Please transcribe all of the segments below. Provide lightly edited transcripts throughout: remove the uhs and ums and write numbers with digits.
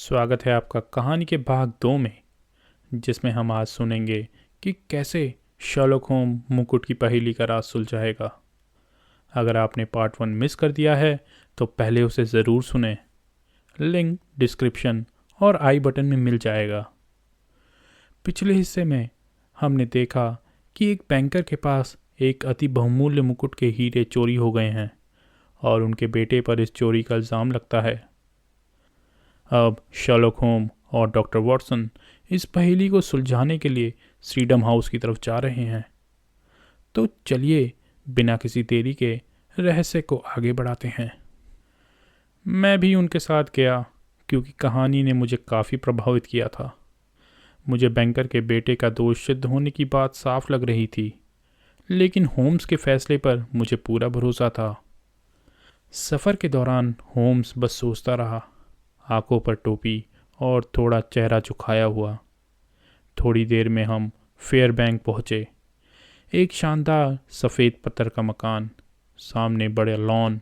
स्वागत है आपका कहानी के भाग 2 में, जिसमें हम आज सुनेंगे कि कैसे शर्लॉक होम मुकुट की पहेली का राज सुलझाएगा। अगर आपने पार्ट 1 मिस कर दिया है तो पहले उसे ज़रूर सुनें। लिंक डिस्क्रिप्शन और आई बटन में मिल जाएगा। पिछले हिस्से में हमने देखा कि एक बैंकर के पास एक अति बहुमूल्य मुकुट के हीरे चोरी हो गए हैं और उनके बेटे पर इस चोरी का इल्ज़ाम लगता है। अब शर्लॉक होम और डॉक्टर वॉटसन इस पहेली को सुलझाने के लिए फ्रीडम हाउस की तरफ जा रहे हैं। तो चलिए बिना किसी देरी के रहस्य को आगे बढ़ाते हैं। मैं भी उनके साथ गया क्योंकि कहानी ने मुझे काफ़ी प्रभावित किया था। मुझे बैंकर के बेटे का दोष सिद्ध होने की बात साफ लग रही थी, लेकिन होम्स के फैसले पर मुझे पूरा भरोसा था। सफ़र के दौरान होम्स बस सोचता रहा, आंखों पर टोपी और थोड़ा चेहरा झुकाया हुआ। थोड़ी देर में हम फेयर बैंक पहुँचे। एक शानदार सफ़ेद पत्थर का मकान, सामने बड़े लॉन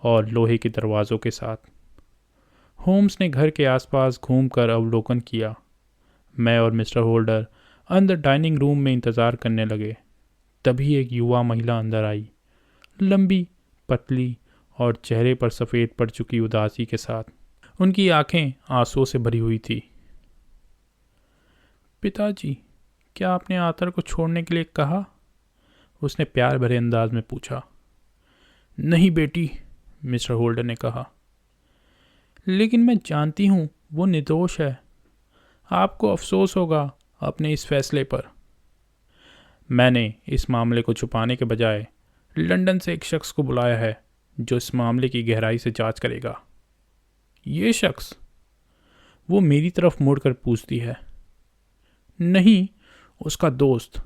और लोहे के दरवाज़ों के साथ। होम्स ने घर के आसपास घूमकर अवलोकन किया। मैं और मिस्टर होल्डर अंदर डाइनिंग रूम में इंतज़ार करने लगे। तभी एक युवा महिला अंदर आई, लंबी, पतली और चेहरे पर सफ़ेद पड़ चुकी उदासी के साथ। उनकी आंखें आंसुओं से भरी हुई थी। पिताजी, क्या आपने आतर को छोड़ने के लिए कहा? उसने प्यार भरे अंदाज में पूछा। नहीं बेटी, मिस्टर होल्डर ने कहा, लेकिन मैं जानती हूँ वो निर्दोष है। आपको अफसोस होगा अपने इस फैसले पर। मैंने इस मामले को छुपाने के बजाय लंदन से एक शख्स को बुलाया है जो इस मामले की गहराई से जांच करेगा। ये शख्स? वो मेरी तरफ मुड़कर पूछती है। नहीं, उसका दोस्त।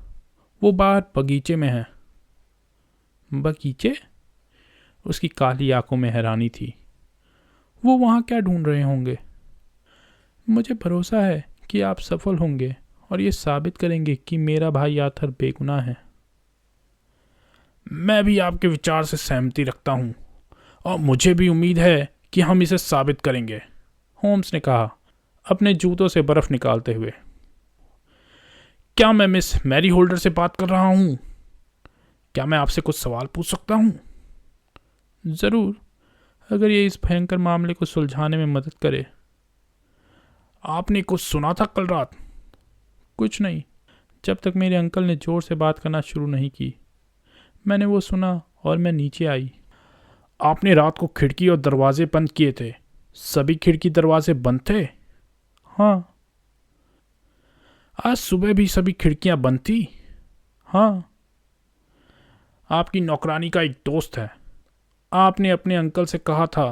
वो बाहर बगीचे में है। बगीचे? उसकी काली आंखों में हैरानी थी। वो वहाँ क्या ढूंढ रहे होंगे? मुझे भरोसा है कि आप सफल होंगे और ये साबित करेंगे कि मेरा भाई आर्थर बेगुनाह है। मैं भी आपके विचार से सहमति रखता हूँ और मुझे भी उम्मीद है कि हम इसे साबित करेंगे, होम्स ने कहा, अपने जूतों से बर्फ निकालते हुए। क्या मैं मिस मैरी होल्डर से बात कर रहा हूँ? क्या मैं आपसे कुछ सवाल पूछ सकता हूँ? ज़रूर, अगर ये इस भयंकर मामले को सुलझाने में मदद करे। आपने कुछ सुना था कल रात? कुछ नहीं, जब तक मेरे अंकल ने ज़ोर से बात करना शुरू नहीं की। मैंने वो सुना और मैं नीचे आई। आपने रात को खिड़की और दरवाजे बंद किए थे? सभी खिड़की दरवाजे बंद थे? हाँ। आज सुबह भी सभी खिड़कियां बंद थी? हाँ। आपकी नौकरानी का एक दोस्त है। आपने अपने अंकल से कहा था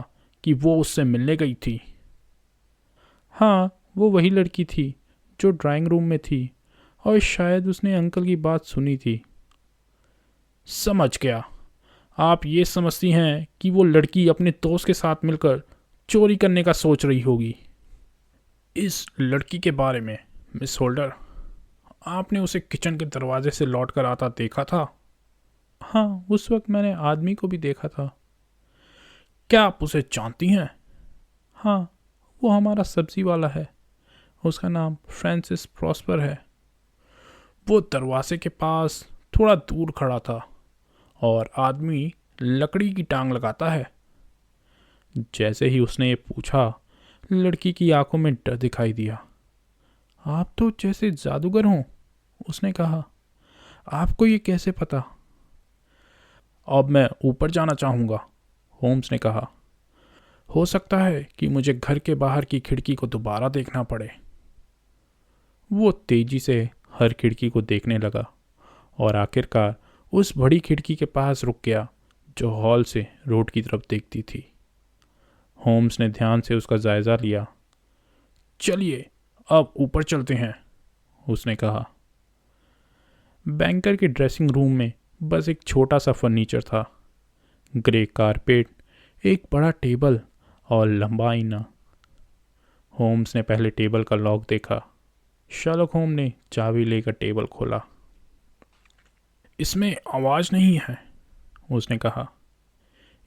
कि वो उससे मिलने गई थी। हाँ, वो वही लड़की थी जो ड्राइंग रूम में थी और शायद उसने अंकल की बात सुनी थी। समझ गया। आप ये समझती हैं कि वो लड़की अपने दोस्त के साथ मिलकर चोरी करने का सोच रही होगी। इस लड़की के बारे में मिस होल्डर, आपने उसे किचन के दरवाजे से लौट कर आता देखा था? हाँ, उस वक्त मैंने आदमी को भी देखा था। क्या आप उसे जानती हैं? हाँ, वो हमारा सब्जी वाला है। उसका नाम फ्रांसिस प्रॉस्पर है। वो दरवाजे के पास थोड़ा दूर खड़ा था और आदमी लकड़ी की टांग लगाता है। जैसे ही उसने ये पूछा, लड़की की आंखों में डर दिखाई दिया। आप तो जैसे जादूगर हों, उसने कहा। आपको ये कैसे पता? अब मैं ऊपर जाना चाहूँगा, होम्स ने कहा। हो सकता है कि मुझे घर के बाहर की खिड़की को दोबारा देखना पड़े। वो तेजी से हर खिड़की को देखने लगा और आखिरकार उस बड़ी खिड़की के पास रुक गया जो हॉल से रोड की तरफ देखती थी। होम्स ने ध्यान से उसका जायज़ा लिया। चलिए अब ऊपर चलते हैं, उसने कहा। बैंकर के ड्रेसिंग रूम में बस एक छोटा सा फर्नीचर था, ग्रे कारपेट, एक बड़ा टेबल और लंबा आईना। होम्स ने पहले टेबल का लॉक देखा। शर्लॉक होम ने चाबी लेकर टेबल खोला। इसमें आवाज़ नहीं है, उसने कहा,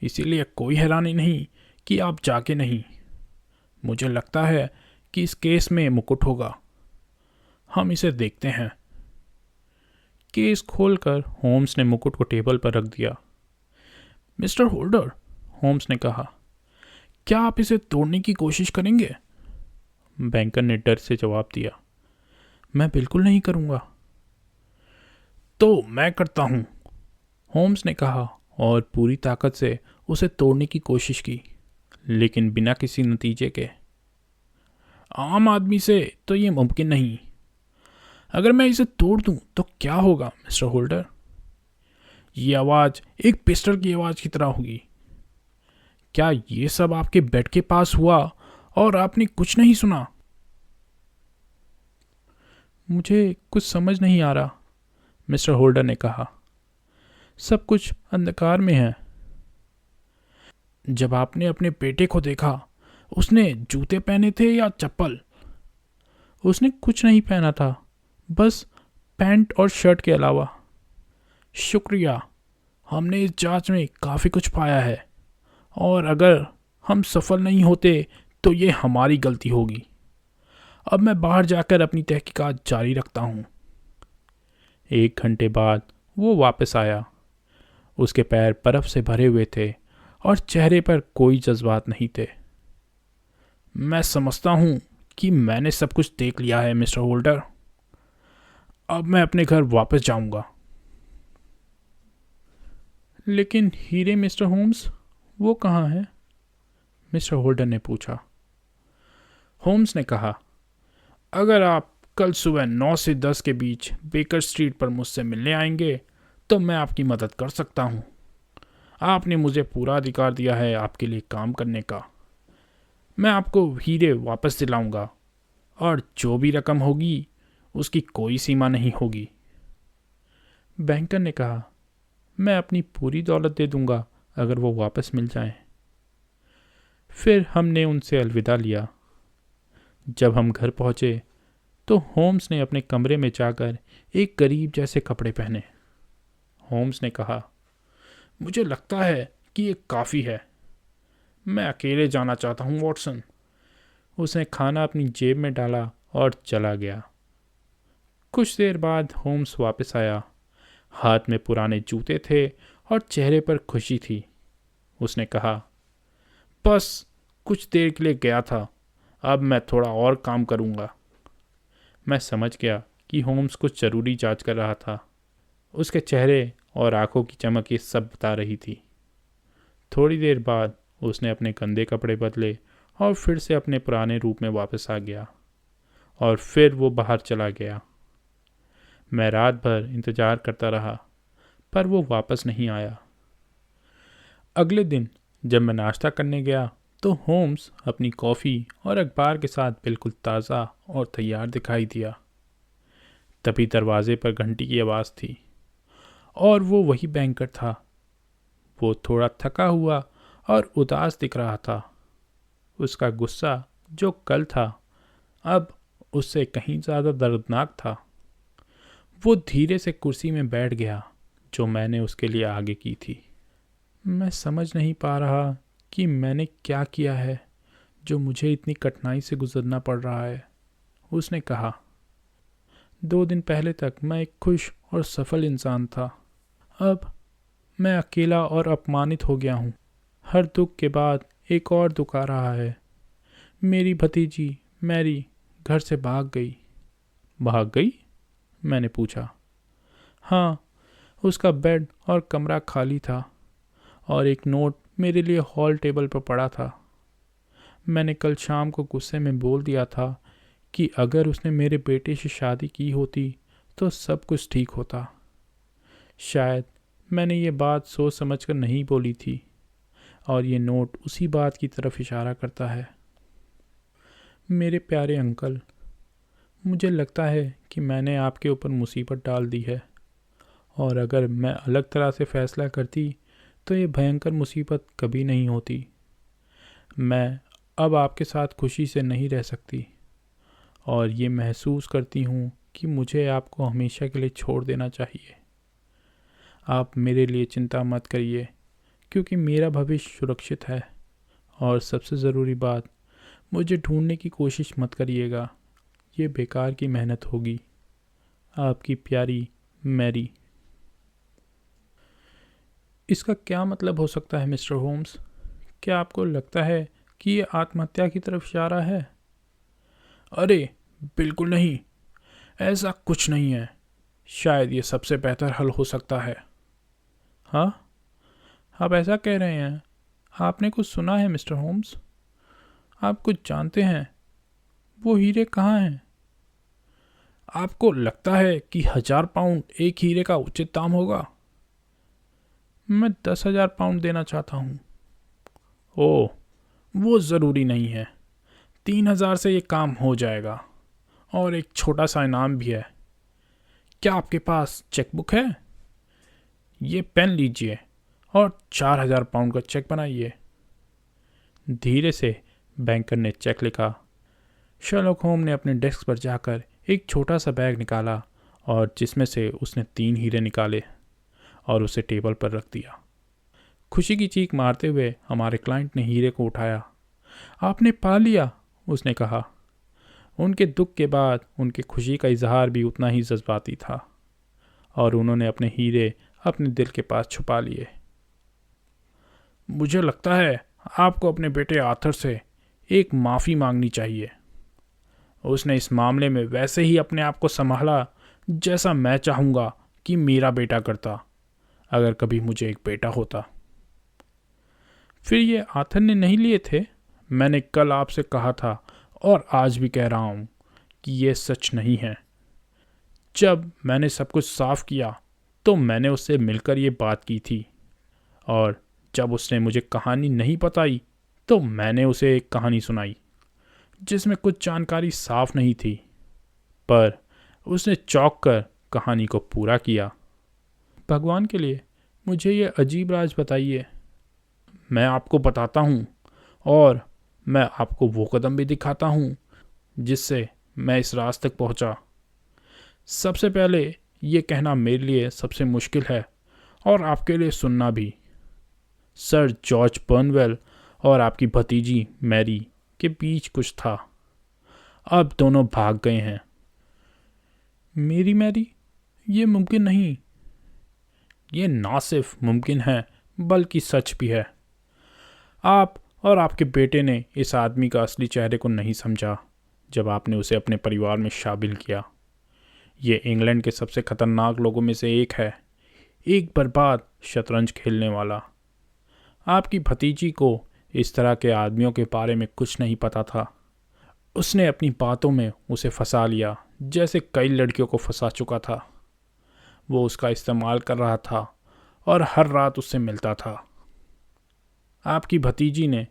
इसीलिए कोई हैरानी नहीं कि आप जागे नहीं। मुझे लगता है कि इस केस में मुकुट होगा। हम इसे देखते हैं। केस खोलकर होम्स ने मुकुट को टेबल पर रख दिया। मिस्टर होल्डर, होम्स ने कहा, क्या आप इसे तोड़ने की कोशिश करेंगे? बैंकर ने डर से जवाब दिया, मैं बिल्कुल नहीं करूंगा। तो मैं करता हूं, होम्स ने कहा और पूरी ताकत से उसे तोड़ने की कोशिश की, लेकिन बिना किसी नतीजे के। आम आदमी से तो ये मुमकिन नहीं। अगर मैं इसे तोड़ दूं तो क्या होगा मिस्टर होल्डर? ये आवाज़ एक पिस्टल की आवाज़ की तरह होगी। क्या ये सब आपके बेड के पास हुआ और आपने कुछ नहीं सुना? मुझे कुछ समझ नहीं आ रहा, मिस्टर होल्डर ने कहा। सब कुछ अंधकार में है। जब आपने अपने बेटे को देखा, उसने जूते पहने थे या चप्पल? उसने कुछ नहीं पहना था, बस पैंट और शर्ट के अलावा। शुक्रिया, हमने इस जांच में काफ़ी कुछ पाया है, और अगर हम सफल नहीं होते तो ये हमारी गलती होगी। अब मैं बाहर जाकर अपनी तहकीकात जारी रखता हूँ। 1 घंटे बाद वो वापस आया। उसके पैर बर्फ से भरे हुए थे और चेहरे पर कोई जज्बात नहीं थे। मैं समझता हूँ कि मैंने सब कुछ देख लिया है मिस्टर होल्डर। अब मैं अपने घर वापस जाऊंगा। लेकिन हीरे मिस्टर होम्स, वो कहाँ है? मिस्टर होल्डर ने पूछा। होम्स ने कहा, अगर आप कल सुबह 9 से 10 के बीच बेकर स्ट्रीट पर मुझसे मिलने आएंगे तो मैं आपकी मदद कर सकता हूँ। आपने मुझे पूरा अधिकार दिया है आपके लिए काम करने का। मैं आपको हीरे वापस दिलाऊंगा, और जो भी रकम होगी उसकी कोई सीमा नहीं होगी। बैंकर ने कहा, मैं अपनी पूरी दौलत दे दूंगा अगर वो वापस मिल जाएं। फिर हमने उनसे अलविदा लिया। जब हम घर पहुंचे तो होम्स ने अपने कमरे में जाकर एक गरीब जैसे कपड़े पहने। होम्स ने कहा, मुझे लगता है कि ये काफ़ी है। मैं अकेले जाना चाहता हूँ वॉटसन। उसने खाना अपनी जेब में डाला और चला गया। कुछ देर बाद होम्स वापस आया। हाथ में पुराने जूते थे और चेहरे पर खुशी थी। उसने कहा, बस कुछ देर के लिए गया था, अब मैं थोड़ा और काम करूँगा। मैं समझ गया कि होम्स कुछ ज़रूरी जांच कर रहा था। उसके चेहरे और आंखों की चमक ये सब बता रही थी। थोड़ी देर बाद उसने अपने गंदे कपड़े बदले और फिर से अपने पुराने रूप में वापस आ गया, और फिर वो बाहर चला गया। मैं रात भर इंतज़ार करता रहा, पर वो वापस नहीं आया। अगले दिन जब मैं नाश्ता करने गया तो होम्स अपनी कॉफ़ी और अखबार के साथ बिल्कुल ताज़ा और तैयार दिखाई दिया। तभी दरवाजे पर घंटी की आवाज़ थी, और वो वही बैंकर था। वो थोड़ा थका हुआ और उदास दिख रहा था। उसका गुस्सा जो कल था अब उससे कहीं ज़्यादा दर्दनाक था। वो धीरे से कुर्सी में बैठ गया जो मैंने उसके लिए आगे की थी। मैं समझ नहीं पा रहा कि मैंने क्या किया है जो मुझे इतनी कठिनाई से गुजरना पड़ रहा है, उसने कहा। 2 दिन पहले तक मैं एक खुश और सफल इंसान था। अब मैं अकेला और अपमानित हो गया हूँ। हर दुख के बाद एक और दुख आ रहा है। मेरी भतीजी मैरी घर से भाग गई। भाग गई? मैंने पूछा। हाँ, उसका बेड और कमरा खाली था, और एक नोट मेरे लिए हॉल टेबल पर पड़ा था। मैंने कल शाम को गुस्से में बोल दिया था कि अगर उसने मेरे बेटे से शादी की होती तो सब कुछ ठीक होता। शायद मैंने ये बात सोच समझकर नहीं बोली थी, और ये नोट उसी बात की तरफ इशारा करता है। मेरे प्यारे अंकल, मुझे लगता है कि मैंने आपके ऊपर मुसीबत डाल दी है, और अगर मैं अलग तरह से फ़ैसला करती तो ये भयंकर मुसीबत कभी नहीं होती। मैं अब आपके साथ खुशी से नहीं रह सकती, और ये महसूस करती हूँ कि मुझे आपको हमेशा के लिए छोड़ देना चाहिए। आप मेरे लिए चिंता मत करिए, क्योंकि मेरा भविष्य सुरक्षित है, और सबसे ज़रूरी बात, मुझे ढूंढने की कोशिश मत करिएगा, ये बेकार की मेहनत होगी। आपकी प्यारी मैरी। इसका क्या मतलब हो सकता है मिस्टर होम्स? क्या आपको लगता है कि ये आत्महत्या की तरफ इशारा है? अरे बिल्कुल नहीं, ऐसा कुछ नहीं है। शायद ये सबसे बेहतर हल हो सकता है। हाँ, आप ऐसा कह रहे हैं? आपने कुछ सुना है मिस्टर होम्स? आप कुछ जानते हैं? वो हीरे कहाँ हैं? आपको लगता है कि 1000 पाउंड एक हीरे का उचित दाम होगा? मैं 10,000 पाउंड देना चाहता हूँ। ओह, वो ज़रूरी नहीं है। 3,000 से ये काम हो जाएगा, और एक छोटा सा इनाम भी है। क्या आपके पास चेकबुक है? ये पेन लीजिए और 4,000 पाउंड का चेक बनाइए। धीरे से बैंकर ने चेक लिखा। शर्लॉक होम ने अपने डेस्क पर जाकर एक छोटा सा बैग निकाला और जिसमें से उसने 3 हीरे निकाले और उसे टेबल पर रख दिया। खुशी की चीख मारते हुए हमारे क्लाइंट ने हीरे को उठाया। आपने पा लिया, उसने कहा। उनके दुख के बाद उनकी खुशी का इजहार भी उतना ही जज्बाती था और उन्होंने अपने हीरे अपने दिल के पास छुपा लिए। मुझे लगता है आपको अपने बेटे आर्थर से एक माफ़ी मांगनी चाहिए। उसने इस मामले में वैसे ही अपने आप को संभाला जैसा मैं चाहूँगा कि मेरा बेटा करता, अगर कभी मुझे एक बेटा होता। फिर ये आर्थर ने नहीं लिए थे? मैंने कल आपसे कहा था और आज भी कह रहा हूँ कि ये सच नहीं है। जब मैंने सब कुछ साफ किया तो मैंने उससे मिलकर ये बात की थी, और जब उसने मुझे कहानी नहीं बताई तो मैंने उसे एक कहानी सुनाई जिसमें कुछ जानकारी साफ नहीं थी, पर उसने चौंक कर कहानी को पूरा किया। भगवान के लिए मुझे ये अजीब राज बताइए। मैं आपको बताता हूँ, और मैं आपको वो कदम भी दिखाता हूँ जिससे मैं इस राज तक पहुँचा। सबसे पहले ये कहना मेरे लिए सबसे मुश्किल है और आपके लिए सुनना भी। सर जॉर्ज बर्नवेल और आपकी भतीजी मैरी के बीच कुछ था। अब दोनों भाग गए हैं। मेरी मैरी? ये मुमकिन नहीं। ये ना सिर्फ मुमकिन है बल्कि सच भी है। आप और आपके बेटे ने इस आदमी का असली चेहरे को नहीं समझा जब आपने उसे अपने परिवार में शामिल किया। ये इंग्लैंड के सबसे खतरनाक लोगों में से एक है, एक बर्बाद शतरंज खेलने वाला। आपकी भतीजी को इस तरह के आदमियों के बारे में कुछ नहीं पता था। उसने अपनी बातों में उसे फंसा लिया जैसे कई लड़कियों को फंसा चुका था। वो उसका इस्तेमाल कर रहा था और हर रात उससे मिलता था। आपकी भतीजी ने,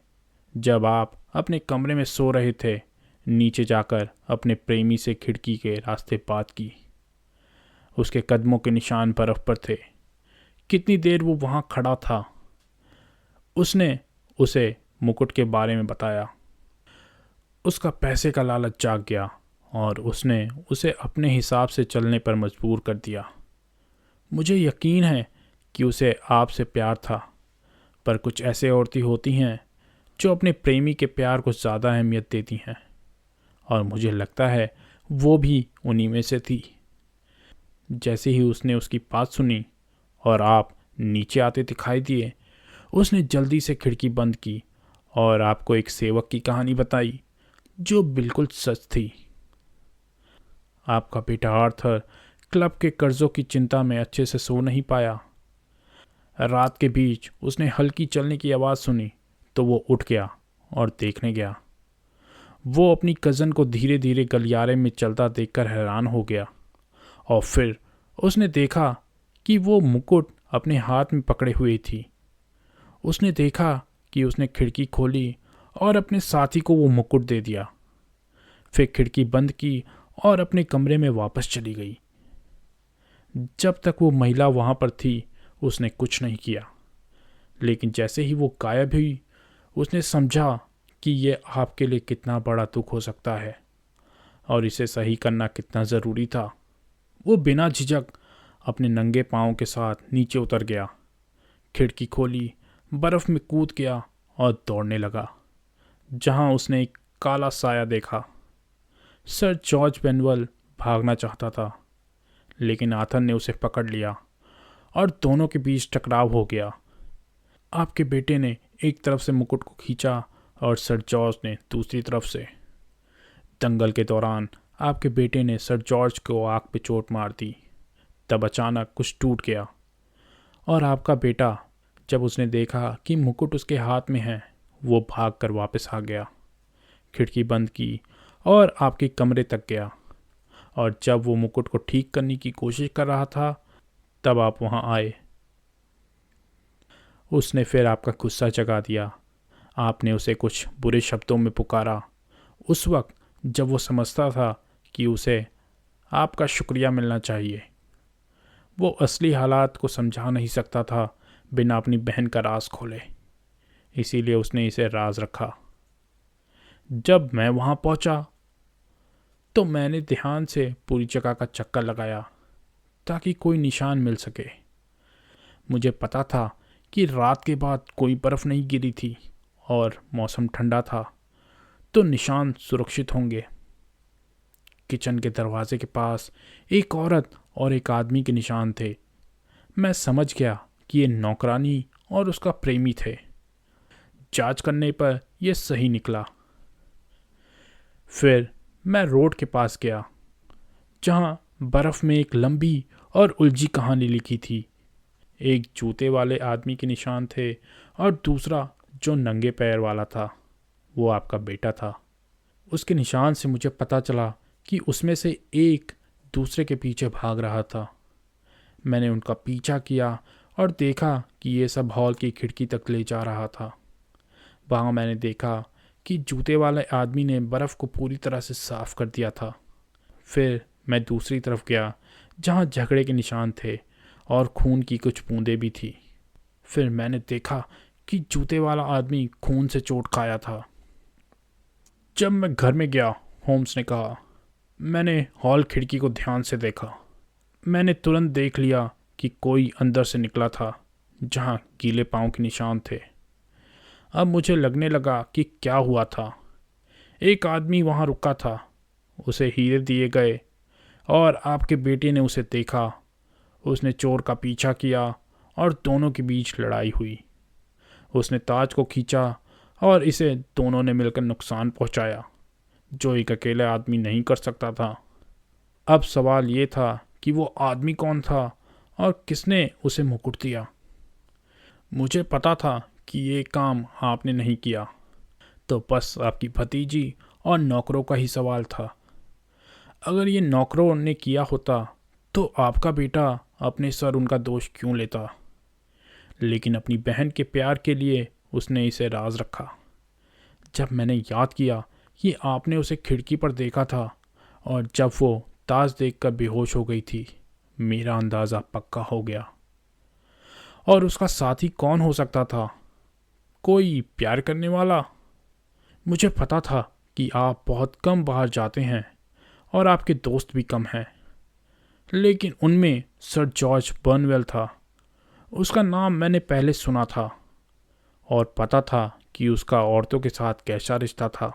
जब आप अपने कमरे में सो रहे थे, नीचे जाकर अपने प्रेमी से खिड़की के रास्ते बात की। उसके कदमों के निशान बर्फ पर थे। कितनी देर वो वहाँ खड़ा था। उसने उसे मुकुट के बारे में बताया। उसका पैसे का लालच जाग गया और उसने उसे अपने हिसाब से चलने पर मजबूर कर दिया। मुझे यकीन है कि उसे आपसे प्यार था, पर कुछ ऐसे औरतें होती हैं जो अपने प्रेमी के प्यार को ज़्यादा अहमियत देती हैं, और मुझे लगता है वो भी उन्हीं में से थी। जैसे ही उसने उसकी बात सुनी और आप नीचे आते दिखाई दिए, उसने जल्दी से खिड़की बंद की और आपको एक सेवक की कहानी बताई जो बिल्कुल सच थी। आपका बेटा आर्थर क्लब के कर्जों की चिंता में अच्छे से सो नहीं पाया। रात के बीच उसने हल्की चलने की आवाज़ सुनी तो वो उठ गया और देखने गया। वो अपनी कज़न को धीरे धीरे गलियारे में चलता देखकर हैरान हो गया, और फिर उसने देखा कि वो मुकुट अपने हाथ में पकड़े हुए थी। उसने देखा कि उसने खिड़की खोली और अपने साथी को वो मुकुट दे दिया, फिर खिड़की बंद की और अपने कमरे में वापस चली गई। जब तक वो महिला वहाँ पर थी उसने कुछ नहीं किया, लेकिन जैसे ही वो गायब हुई उसने समझा कि ये आपके लिए कितना बड़ा दुख हो सकता है और इसे सही करना कितना ज़रूरी था। वो बिना झिझक अपने नंगे पाँव के साथ नीचे उतर गया, खिड़की खोली, बर्फ़ में कूद गया और दौड़ने लगा। जहाँ उसने एक काला साया देखा। सर जॉर्ज बेनवेल भागना चाहता था, लेकिन आर्थर ने उसे पकड़ लिया और दोनों के बीच टकराव हो गया। आपके बेटे ने एक तरफ से मुकुट को खींचा और सर जॉर्ज ने दूसरी तरफ से। दंगल के दौरान आपके बेटे ने सर जॉर्ज को आंख पे चोट मार दी। तब अचानक कुछ टूट गया और आपका बेटा, जब उसने देखा कि मुकुट उसके हाथ में है, वो भागकर वापस आ गया, खिड़की बंद की और आपके कमरे तक गया। और जब वो मुकुट को ठीक करने की कोशिश कर रहा था, तब आप वहाँ आए। उसने फिर आपका गुस्सा जगा दिया। आपने उसे कुछ बुरे शब्दों में पुकारा, उस वक्त जब वो समझता था कि उसे आपका शुक्रिया मिलना चाहिए। वो असली हालात को समझा नहीं सकता था बिना अपनी बहन का राज खोले, इसीलिए उसने इसे राज रखा। जब मैं वहाँ पहुँचा तो मैंने ध्यान से पूरी जगह का चक्कर लगाया ताकि कोई निशान मिल सके। मुझे पता था कि रात के बाद कोई बर्फ़ नहीं गिरी थी और मौसम ठंडा था, तो निशान सुरक्षित होंगे। किचन के दरवाजे के पास एक औरत और एक आदमी के निशान थे। मैं समझ गया कि ये नौकरानी और उसका प्रेमी थे। जांच करने पर यह सही निकला। फिर मैं रोड के पास गया, जहां बर्फ़ में एक लंबी और उलझी कहानी लिखी थी। एक जूते वाले आदमी के निशान थे और दूसरा जो नंगे पैर वाला था, वो आपका बेटा था। उसके निशान से मुझे पता चला कि उसमें से एक दूसरे के पीछे भाग रहा था। मैंने उनका पीछा किया और देखा कि ये सब हॉल की खिड़की तक ले जा रहा था। वहाँ मैंने देखा कि जूते वाले आदमी ने बर्फ़ को पूरी तरह से साफ़ कर दिया था। फिर मैं दूसरी तरफ गया, जहाँ झगड़े के निशान थे और खून की कुछ बूंदें भी थी। फिर मैंने देखा कि जूते वाला आदमी खून से चोट खाया था। जब मैं घर में गया, होम्स ने कहा, मैंने हॉल खिड़की को ध्यान से देखा। मैंने तुरंत देख लिया कि कोई अंदर से निकला था, जहाँ गीले पाँव के निशान थे। अब मुझे लगने लगा कि क्या हुआ था। एक आदमी वहाँ रुका था, उसे हीरे दिए गए और आपके बेटे ने उसे देखा। उसने चोर का पीछा किया और दोनों के बीच लड़ाई हुई। उसने ताज को खींचा और इसे दोनों ने मिलकर नुकसान पहुंचाया, जो एक अकेले आदमी नहीं कर सकता था। अब सवाल ये था कि वो आदमी कौन था और किसने उसे मुकुट दिया। मुझे पता था कि ये काम आपने नहीं किया, तो बस आपकी भतीजी और नौकरों का ही सवाल था। अगर ये नौकरों ने किया होता तो आपका बेटा अपने सर उनका दोष क्यों लेता? लेकिन अपनी बहन के प्यार के लिए उसने इसे राज रखा। जब मैंने याद किया कि आपने उसे खिड़की पर देखा था और जब वो ताज देखकर बेहोश हो गई थी, मेरा अंदाज़ा पक्का हो गया। और उसका साथी कौन हो सकता था? कोई प्यार करने वाला? मुझे पता था कि आप बहुत कम बाहर जाते हैं और आपके दोस्त भी कम हैं, लेकिन उनमें सर जॉर्ज बर्नवेल था। उसका नाम मैंने पहले सुना था और पता था कि उसका औरतों के साथ कैसा रिश्ता था।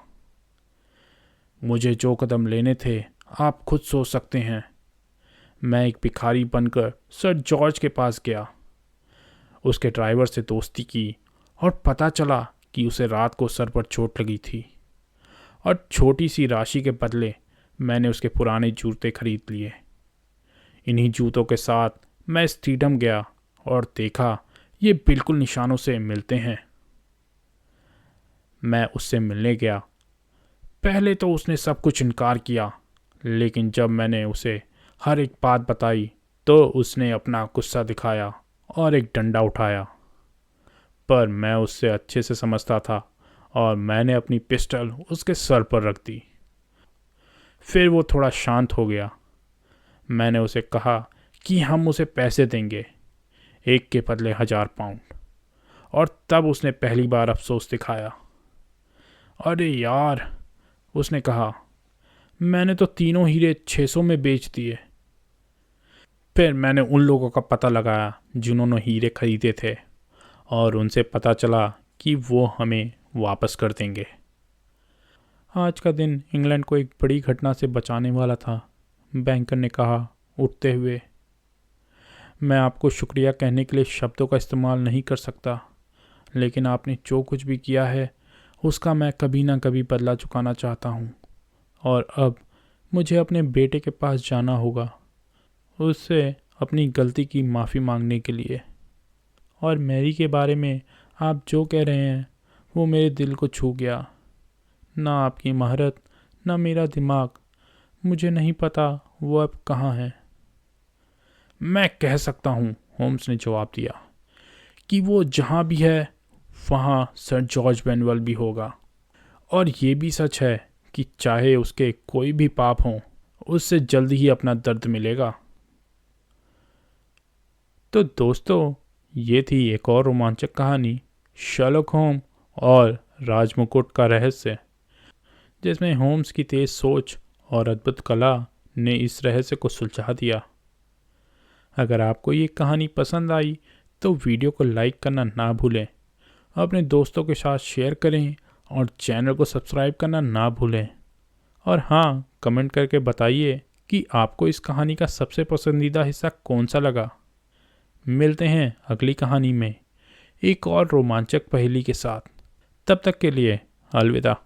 मुझे जो कदम लेने थे आप खुद सोच सकते हैं। मैं एक भिखारी बनकर सर जॉर्ज के पास गया, उसके ड्राइवर से दोस्ती की और पता चला कि उसे रात को सर पर चोट लगी थी और छोटी सी राशि के बदले मैंने उसके पुराने जूते खरीद लिए। इन्हीं जूतों के साथ मैं स्टीडम गया और देखा ये बिल्कुल निशानों से मिलते हैं। मैं उससे मिलने गया। पहले तो उसने सब कुछ इनकार किया, लेकिन जब मैंने उसे हर एक बात बताई तो उसने अपना गुस्सा दिखाया और एक डंडा उठाया। पर मैं उससे अच्छे से समझता था और मैंने अपनी पिस्टल उसके सर पर रख दी। फिर वो थोड़ा शांत हो गया। मैंने उसे कहा कि हम उसे पैसे देंगे, 1 के बदले 1000 पाउंड, और तब उसने पहली बार अफसोस दिखाया। अरे यार, उसने कहा, मैंने तो तीनों हीरे 600 में बेच दिए। फिर मैंने उन लोगों का पता लगाया जिन्होंने हीरे खरीदे थे और उनसे पता चला कि वो हमें वापस कर देंगे। आज का दिन इंग्लैंड को एक बड़ी घटना से बचाने वाला था, बैंकर ने कहा उठते हुए। मैं आपको शुक्रिया कहने के लिए शब्दों का इस्तेमाल नहीं कर सकता, लेकिन आपने जो कुछ भी किया है उसका मैं कभी ना कभी बदला चुकाना चाहता हूँ। और अब मुझे अपने बेटे के पास जाना होगा, उससे अपनी गलती की माफ़ी मांगने के लिए। और मैरी के बारे में आप जो कह रहे हैं वो मेरे दिल को छू गया। ना आपकी महारत, ना मेरा दिमाग, मुझे नहीं पता वो अब कहाँ है। मैं कह सकता हूँ, होम्स ने जवाब दिया, कि वो जहाँ भी है वहाँ सर जॉर्ज बेनवेल भी होगा। और ये भी सच है कि चाहे उसके कोई भी पाप हों, उससे जल्द ही अपना दर्द मिलेगा। तो दोस्तों, ये थी एक और रोमांचक कहानी, शर्लक होम और राजमुकुट का रहस्य, जिसमें होम्स की तेज सोच और अद्भुत कला ने इस रहस्य को सुलझा दिया। अगर आपको ये कहानी पसंद आई तो वीडियो को लाइक करना ना भूलें, अपने दोस्तों के साथ शेयर करें और चैनल को सब्सक्राइब करना ना भूलें। और हाँ, कमेंट करके बताइए कि आपको इस कहानी का सबसे पसंदीदा हिस्सा कौन सा लगा। मिलते हैं अगली कहानी में एक और रोमांचक पहेली के साथ। तब तक के लिए अलविदा।